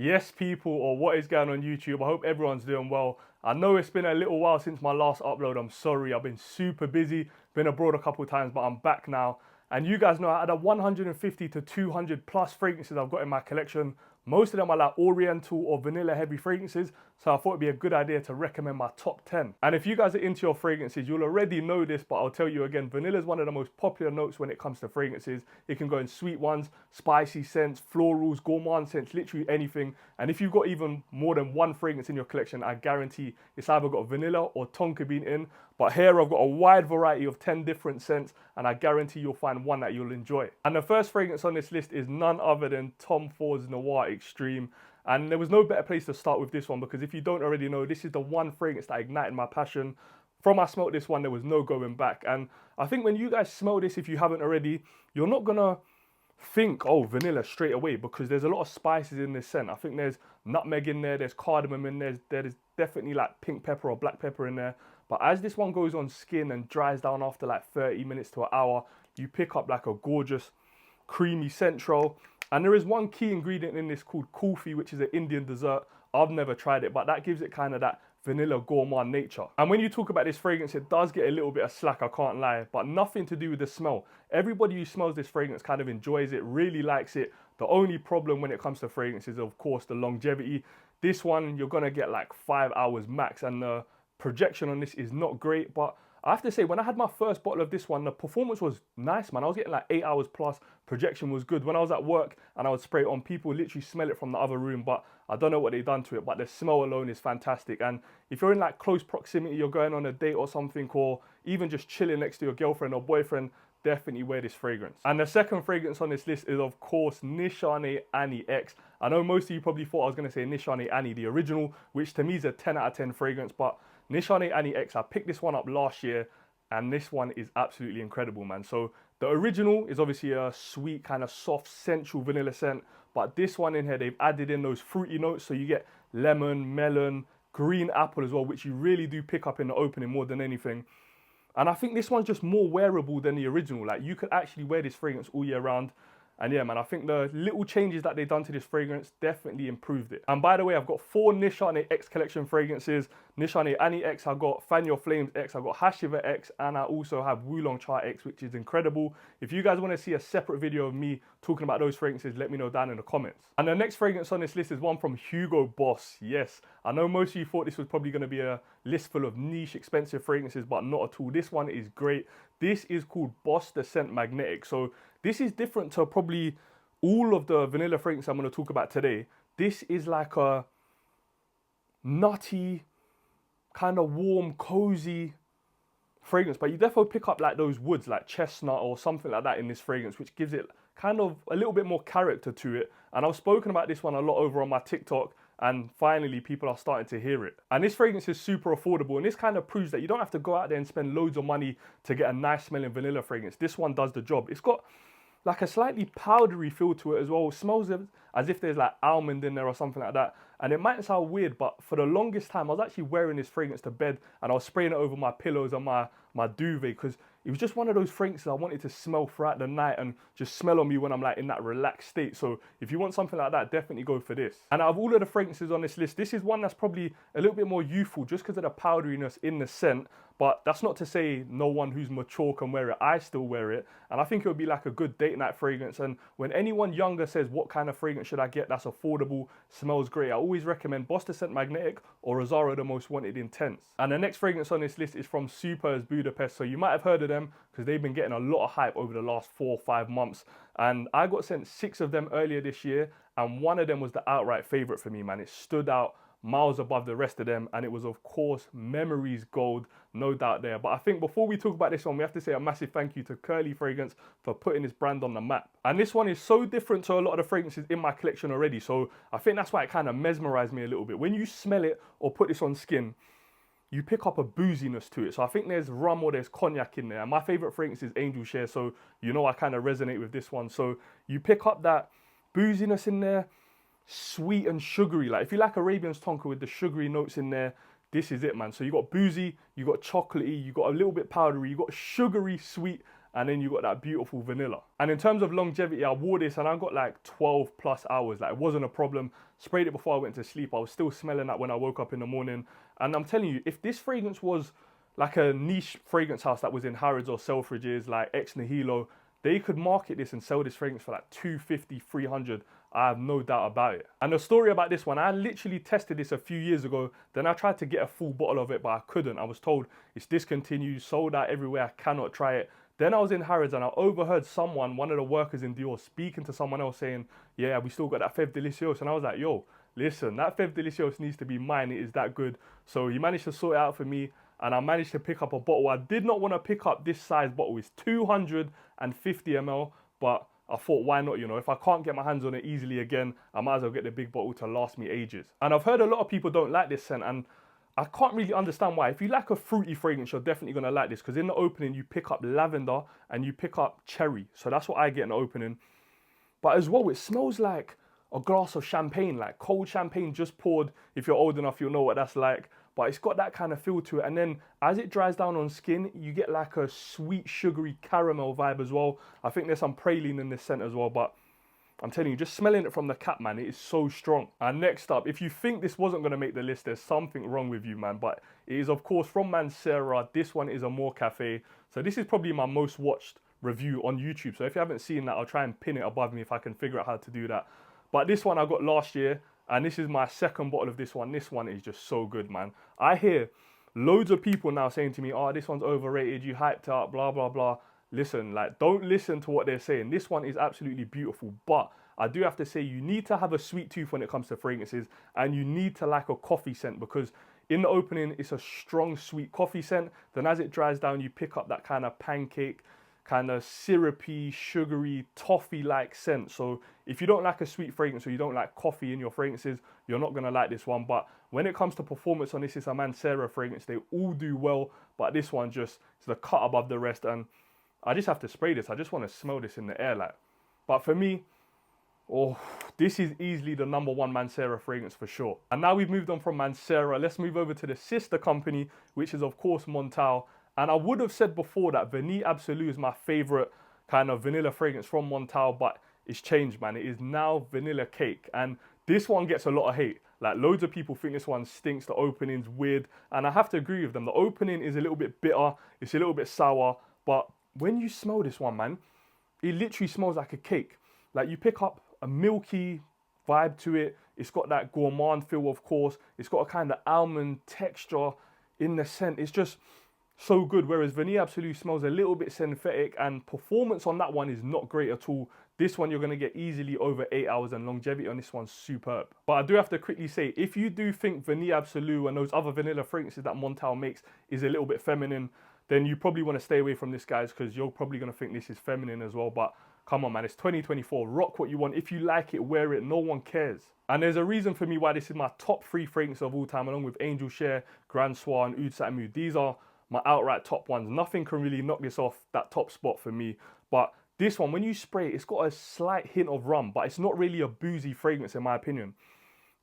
Yes, people, or what is going on YouTube? I hope everyone's doing well. I know it's been a little while since my last upload. I'm sorry, I've been super busy, been abroad a couple of times, but I'm back now. And you guys know I had a 150 to 200 plus fragrances I've got in my collection. Most of them are like oriental or vanilla heavy fragrances, so I thought it'd be a good idea to recommend my top 10. And if you guys are into your fragrances, you'll already know this, but I'll tell you again, vanilla is one of the most popular notes when it comes to fragrances. It can go in sweet ones, spicy scents, florals, gourmand scents, literally anything. And if you've got even more than one fragrance in your collection, I guarantee it's either got vanilla or tonka bean in. But here I've got a wide variety of 10 different scents, and I guarantee you'll find one that you'll enjoy. And the first fragrance on this list is none other than Tom Ford's Noir Extreme. And there was no better place to start with this one, because if you don't already know, this is the one fragrance that ignited my passion. From I smelled this one, there was no going back. And I think when you guys smell this, if you haven't already, you're not gonna think, oh, vanilla straight away, because there's a lot of spices in this scent. I think there's nutmeg in there, there's cardamom in there, there's definitely like pink pepper or black pepper in there. But as this one goes on skin and dries down after like 30 minutes to an hour, you pick up like a gorgeous creamy central. And there is one key ingredient in this called kulfi, which is an Indian dessert. I've never tried it, but that gives it kind of that vanilla gourmand nature. And when you talk about this fragrance, it does get a little bit of slack, I can't lie, but nothing to do with the smell. Everybody who smells this fragrance kind of enjoys it, really likes it. The only problem when it comes to fragrances is, of course, the longevity. This one, you're gonna get like 5 hours max, and the projection on this is not great, but I have to say, when I had my first bottle of this one, the performance was nice, man. I was getting like 8 hours plus, projection was good. When I was at work and I would spray it on, people literally smell it from the other room, but I don't know what they've done to it, but the smell alone is fantastic. And if you're in like close proximity, you're going on a date or something, or even just chilling next to your girlfriend or boyfriend, definitely wear this fragrance. And the second fragrance on this list is, of course, Nishan Annie X. I know most of you probably thought I was going to say Nishan Annie, the original, which to me is a 10 out of 10 fragrance, but Nishan Annie X, I picked this one up last year, and this one is absolutely incredible, man. So the original is obviously a sweet, kind of soft, sensual vanilla scent, but this one in here, they've added in those fruity notes, so you get lemon, melon, green apple as well, which you really do pick up in the opening more than anything. And I think this one's just more wearable than the original. Like, you could actually wear this fragrance all year round. And yeah, man, I think the little changes that they've done to this fragrance definitely improved it. And by the way, I've got 4 Nishan X collection fragrances. Nishan Annie X, I've got Fan Your Flames X, I've got Hashiver X, and I also have Wulong Cha X, which is incredible. If you guys want to see a separate video of me talking about those fragrances, let me know down in the comments. And the next fragrance on this list is one from Hugo Boss. Yes, I know most of you thought this was probably going to be a list full of niche, expensive fragrances, but not at all. This one is great. This is called Boss the Scent Magnetic. So this is different to probably all of the vanilla fragrances I'm going to talk about today. This is like a nutty, kind of warm, cozy fragrance, but you definitely pick up like those woods, like chestnut or something like that in this fragrance, which gives it kind of a little bit more character to it. And I've spoken about this one a lot over on my TikTok, and finally people are starting to hear it. And this fragrance is super affordable, and this kind of proves that you don't have to go out there and spend loads of money to get a nice smelling vanilla fragrance. This one does the job. It's got like a slightly powdery feel to it as well. It smells as if there's like almond in there or something like that. And it might sound weird, but for the longest time, I was actually wearing this fragrance to bed, and I was spraying it over my pillows and my duvet, because it was just one of those fragrances I wanted to smell throughout the night and just smell on me when I'm like in that relaxed state. So if you want something like that, definitely go for this. And out of all of the fragrances on this list, this is one that's probably a little bit more youthful just because of the powderiness in the scent. But that's not to say no one who's mature can wear it. I still wear it. And I think it would be like a good date night fragrance. And when anyone younger says, what kind of fragrance should I get that's affordable, smells great, I always recommend Boss the Scent Magnetic or Rosario the Most Wanted Intense. And the next fragrance on this list is from Super's Budapest. So you might have heard of them because they've been getting a lot of hype over the last 4 or 5 months. And I got sent 6 of them earlier this year, and one of them was the outright favorite for me, man. It stood out miles above the rest of them, and it was, of course, Memories Gold, no doubt there. But I think before we talk about this one, we have to say a massive thank you to Curly Fragrance for putting this brand on the map. And this one is so different to a lot of the fragrances in my collection already, so I think that's why it kind of mesmerized me a little bit. When you smell it or put this on skin, you pick up a booziness to it. So I think there's rum or there's cognac in there. And my favorite fragrance is Angel Share, so you know I kind of resonate with this one. So you pick up that booziness in there, sweet and sugary. Like if you like Arabian's Tonka with the sugary notes in there, this is it, man. So you got boozy, you got chocolatey, you got a little bit powdery, you got sugary, sweet, and then you got that beautiful vanilla. And in terms of longevity, I wore this and I got like 12 plus hours. Like, it wasn't a problem. Sprayed it before I went to sleep. I was still smelling that when I woke up in the morning. And I'm telling you, if this fragrance was like a niche fragrance house that was in Harrods or Selfridges, like Ex Nihilo, they could market this and sell this fragrance for like 250, 300. I have no doubt about it. And the story about this one, I literally tested this a few years ago. Then I tried to get a full bottle of it, but I couldn't. I was told it's discontinued, sold out everywhere. I cannot try it. Then I was in Harrods and I overheard someone, one of the workers in Dior, speaking to someone else saying, yeah, we still got that Fève Délicieuse. And I was like, yo, listen, that Fève Délicieuse needs to be mine. It is that good. So he managed to sort it out for me and I managed to pick up a bottle. I did not want to pick up this size bottle. It's 250 ml, but I thought, why not? You know, if I can't get my hands on it easily again, I might as well get the big bottle to last me ages. And I've heard a lot of people don't like this scent, and I can't really understand why. If you like a fruity fragrance, you're definitely going to like this, because in the opening, you pick up lavender and you pick up cherry. So that's what I get in the opening. But as well, it smells like a glass of champagne, like cold champagne just poured. If you're old enough, you'll know what that's like. But it's got that kind of feel to it. And then as it dries down on skin, you get like a sweet, sugary caramel vibe as well. I think there's some praline in this scent as well. But I'm telling you, just smelling it from the cap, man, it is so strong. And next up, if you think this wasn't going to make the list, there's something wrong with you, man. But it is, of course, from Manera. This one is a Noir Cafe. So this is probably my most watched review on YouTube. So if you haven't seen that, I'll try and pin it above me if I can figure out how to do that. But this one I got last year, and this is my second bottle of this one. This one is just so good, man. I hear loads of people now saying to me, oh, this one's overrated, you hyped up, blah, blah, blah. Listen, like, don't listen to what they're saying. This one is absolutely beautiful, but I do have to say you need to have a sweet tooth when it comes to fragrances, and you need to like a coffee scent, because in the opening, it's a strong, sweet coffee scent. Then as it dries down, you pick up that kind of pancake, kind of syrupy, sugary, toffee-like scent. So if you don't like a sweet fragrance or you don't like coffee in your fragrances, you're not going to like this one. But when it comes to performance on this, it's a Manera fragrance. They all do well, but this one just is the cut above the rest. And I just have to spray this. I just want to smell this in the air. Like, but for me, oh, this is easily the #1 Manera fragrance for sure. And now we've moved on from Manera. Let's move over to the sister company, which is, of course, Montel. And I would have said before that Vanille Absolue is my favorite kind of vanilla fragrance from Montel, but it's changed, man. It is now Vanilla Cake. And this one gets a lot of hate. Like, loads of people think this one stinks, the opening's weird. And I have to agree with them. The opening is a little bit bitter, it's a little bit sour. But when you smell this one, man, it literally smells like a cake. Like, you pick up a milky vibe to it. It's got that gourmand feel, of course. It's got a kind of almond texture in the scent. It's just so good, whereas Vanille Absolue smells a little bit synthetic, and performance on that one is not great at all. This one you're going to get easily over 8 hours, and longevity on this one's superb. But I do have to quickly say, if you do think Vanille Absolue and those other vanilla fragrances that Montel makes is a little bit feminine, then you probably want to stay away from this, guys, because you're probably going to think this is feminine as well. But come on, man, it's 2024. Rock what you want. If you like it, wear it. No one cares. And there's a reason for me why this is my top 3 fragrances of all time, along with Angel Share, Grand Soir, and Oud Satin Mood. These are my outright top ones. Nothing can really knock this off that top spot for me. But this one, when you spray it, it's got a slight hint of rum, but it's not really a boozy fragrance in my opinion.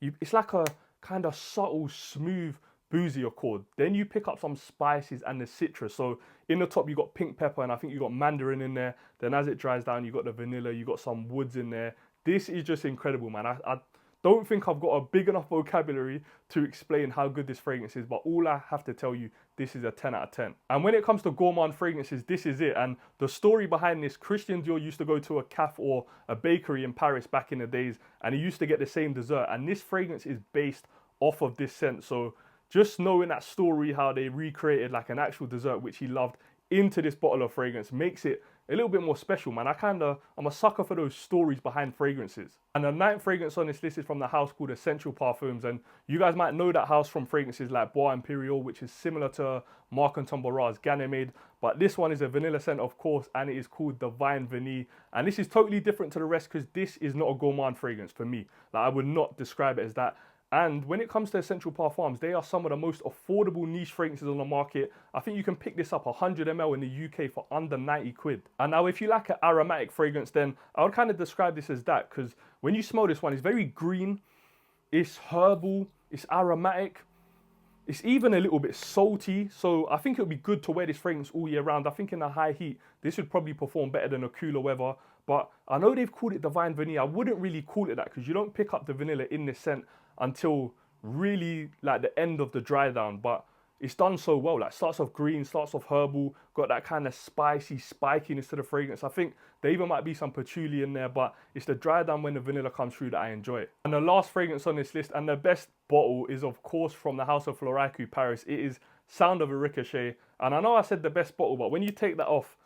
It's like a kind of subtle, smooth, boozy accord. Then you pick up some spices and the citrus. So in the top, you got pink pepper, and I think you got mandarin in there. Then as it dries down, you got the vanilla, you got some woods in there. This is just incredible, man. I don't think I've got a big enough vocabulary to explain how good this fragrance is, but all I have to tell you, this is a 10 out of 10. And when it comes to gourmand fragrances, this is it. And the story behind this, Christian Dior used to go to a cafe or a bakery in Paris back in the days, and he used to get the same dessert. And this fragrance is based off of this scent. So just knowing that story, how they recreated like an actual dessert, which he loved, into this bottle of fragrance makes it a little bit more special, man. I'm a sucker for those stories behind fragrances. And the 9th fragrance on this list is from the house called Essential Parfums. And you guys might know that house from fragrances like Bois Imperial, which is similar to Marc Antoine Barra's Ganymede. But this one is a vanilla scent, of course, and it is called Divine Vanille. And this is totally different to the rest because this is not a gourmand fragrance for me. Like, I would not describe it as that. And when it comes to Essential Parfums, they are some of the most affordable niche fragrances on the market. I think you can pick this up 100 ml in the UK for under 90 quid. And now if you like an aromatic fragrance, then I would kind of describe this as that, because when you smell this one, it's very green, it's herbal, it's aromatic. It's even a little bit salty, so I think it would be good to wear this fragrance all year round. I think in the high heat, this would probably perform better than a cooler weather. But I know they've called it Divine Vanilla. I wouldn't really call it that because you don't pick up the vanilla in this scent until really like the end of the dry down. But it's done so well. Like starts off green, starts off herbal, got that kind of spicy spikiness to the fragrance. I think there even might be some patchouli in there, but it's the dry down when the vanilla comes through that I enjoy. And the last fragrance on this list, and the best bottle, is of course from the House of Floraicu, Paris. It is Sound of a Ricochet. And I know I said the best bottle, but when you take that off,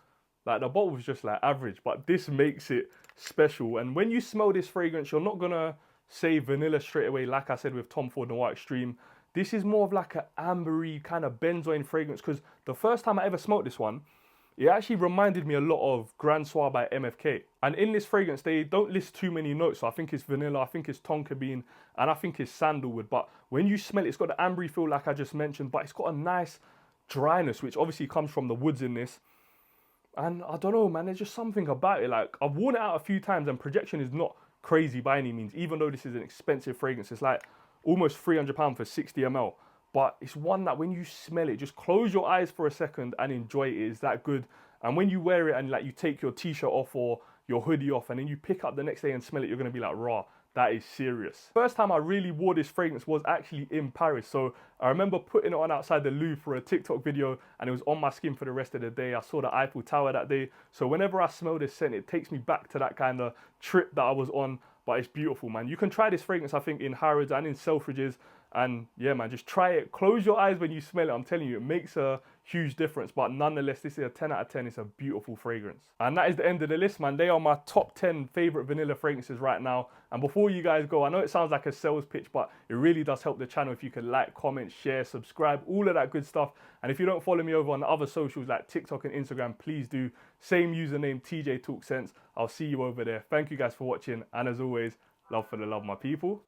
like the bottle was just like average, but this makes it special. And when you smell this fragrance, you're not gonna say vanilla straight away, like I said with Tom Ford Noir Extreme. This is more of like an ambery kind of benzoin fragrance, because the first time I ever smoked this one, it actually reminded me a lot of Grand Soir by MFK. And in this fragrance, they don't list too many notes. So I think it's vanilla, I think it's tonka bean, and I think it's sandalwood. But when you smell it, it's got the ambery feel like I just mentioned, but it's got a nice dryness, which obviously comes from the woods in this. And I don't know, man, there's just something about it. Like, I've worn it out a few times, and projection is not crazy by any means, even though this is an expensive fragrance. It's like almost £300 for 60 ml. But it's one that when you smell it, just close your eyes for a second and enjoy it. It's that good. And when you wear it and like you take your t-shirt off or your hoodie off and then you pick up the next day and smell it, you're going to be like, raw, that is serious. First time I really wore this fragrance was actually in Paris. So I remember putting it on outside the Louvre for a TikTok video, and it was on my skin for the rest of the day. I saw the Eiffel Tower that day. So whenever I smell this scent, it takes me back to that kind of trip that I was on. But it's beautiful, man. You can try this fragrance, I think, in Harrods and in Selfridges. And yeah, man, just try it. Close your eyes when you smell it. I'm telling you, it makes a huge difference. But nonetheless, this is a 10 out of 10. It's a beautiful fragrance. And that is the end of the list, man. They are my top 10 favorite vanilla fragrances right now. And before you guys go, I know it sounds like a sales pitch, but it really does help the channel if you could like, comment, share, subscribe, all of that good stuff. And if you don't follow me over on the other socials like TikTok and Instagram, please do. Same username, TJ Talk Sense. I'll see you over there. Thank you guys for watching. And as always, love for the love, my people.